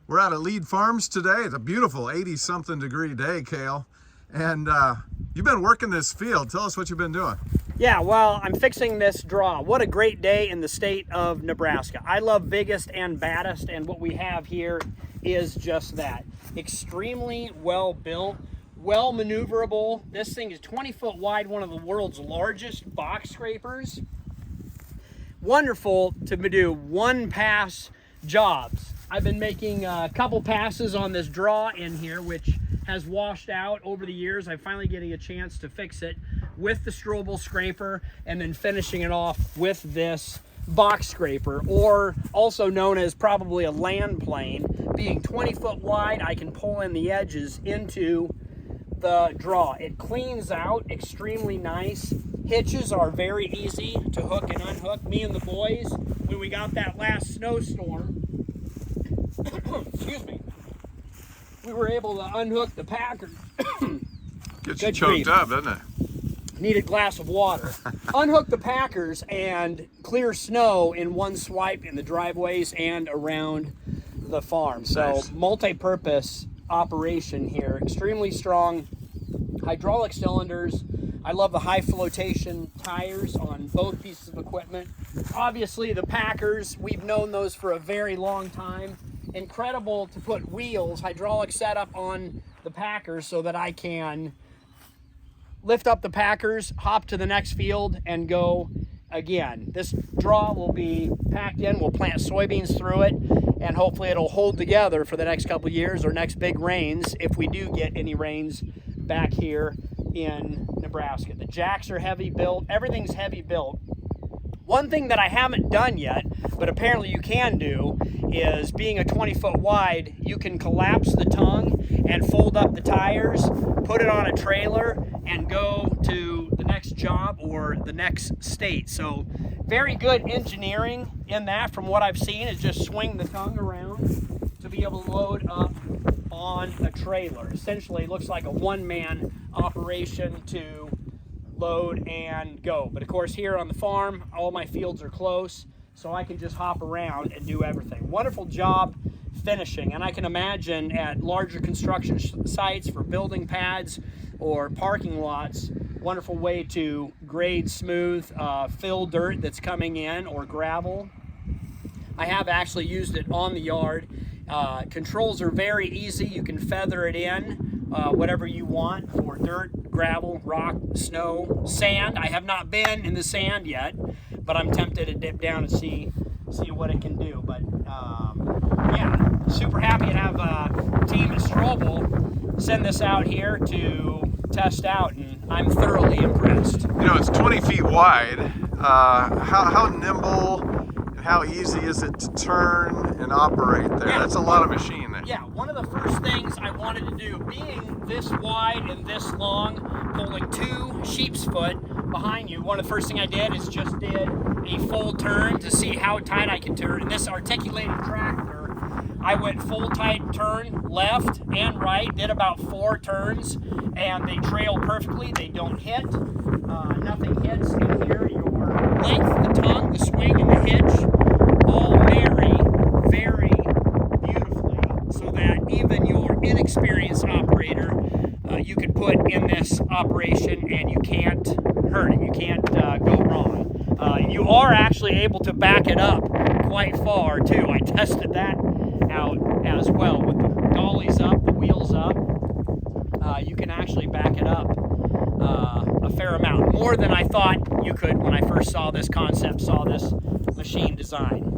We're out at Lead Farms today. It's a beautiful 80-something degree day, Cale. And you've been working this field. Tell us what you've been doing. Yeah, well, I'm fixing this draw. What a great day in the state of Nebraska. I love biggest and baddest, and what we have here is just that. Extremely well built, well maneuverable. This thing is 20 foot wide, one of the world's largest box scrapers. Wonderful to do one pass jobs. I've been making a couple passes on this draw in here, which has washed out over the years. I'm finally getting a chance to fix it with the Strobel scraper and then finishing it off with this box scraper, or also known as probably a land plane. Being 20 foot wide, I can pull in the edges into the draw. It cleans out extremely nice. Hitches are very easy to hook and unhook. Me and the boys, when we got that last snowstorm, excuse me, we were able to unhook the packer. Gets you choked up, doesn't it? Need a glass of water. Unhook the packers and clear snow in one swipe in the driveways and around the farm. So nice. Multi-purpose operation here. Extremely strong hydraulic cylinders. I love the high flotation tires on both pieces of equipment. Obviously the packers, we've known those for a very long time. Incredible to put wheels, hydraulic setup on the packers so that I can lift up the packers, hop to the next field, and go again. This draw will be packed in. We'll plant soybeans through it, and hopefully it'll hold together for the next couple of years or next big rains, if we do get any rains back here in Nebraska. The jacks are heavy built. Everything's heavy built. One thing that I haven't done yet, but apparently you can do, is being a 20 foot wide, you can collapse the tongue and fold up the tires, put it on a trailer, and go to the next job or the next state. So very good engineering in that, from what I've seen, is just swing the tongue around to be able to load up on a trailer. Essentially, it looks like a one-man operation to load and go. But of course, here on the farm, all my fields are close, so I can just hop around and do everything. Wonderful job finishing, and I can imagine at larger construction sites for building pads or parking lots, wonderful way to grade smooth, fill dirt that's coming in, or gravel. I have actually used it on the yard. Controls are very easy. You can feather it in, whatever you want for dirt, gravel, rock, snow, sand. I have not been in the sand yet, but I'm tempted to dip down and see what it can do. But yeah, super happy to have a team at Strobel send this out here to test out, and I'm thoroughly impressed. You know, it's 20 feet wide. How nimble and how easy is it to turn and operate there? Yeah. That's a lot of machine there. Yeah, one of the first things I wanted to do, being this wide and this long, pulling 2 sheep's foot behind you, one of the first thing I did is just did a full turn to see how tight I can turn. In this articulated tractor, I went full tight turn left and right, did about 4 turns, and they trail perfectly. They don't hit. Nothing hits in here. Your length, the tongue, the swing, and the hitch all vary very beautifully, so that even your inexperienced operator, you can put in this operation and you can't hurt it. You can't go wrong. You are actually able to back it up quite far too. I tested that out as well with the dollies up, the wheels up. You can actually back it up a fair amount, more than I thought you could when I first saw this concept, saw this machine design.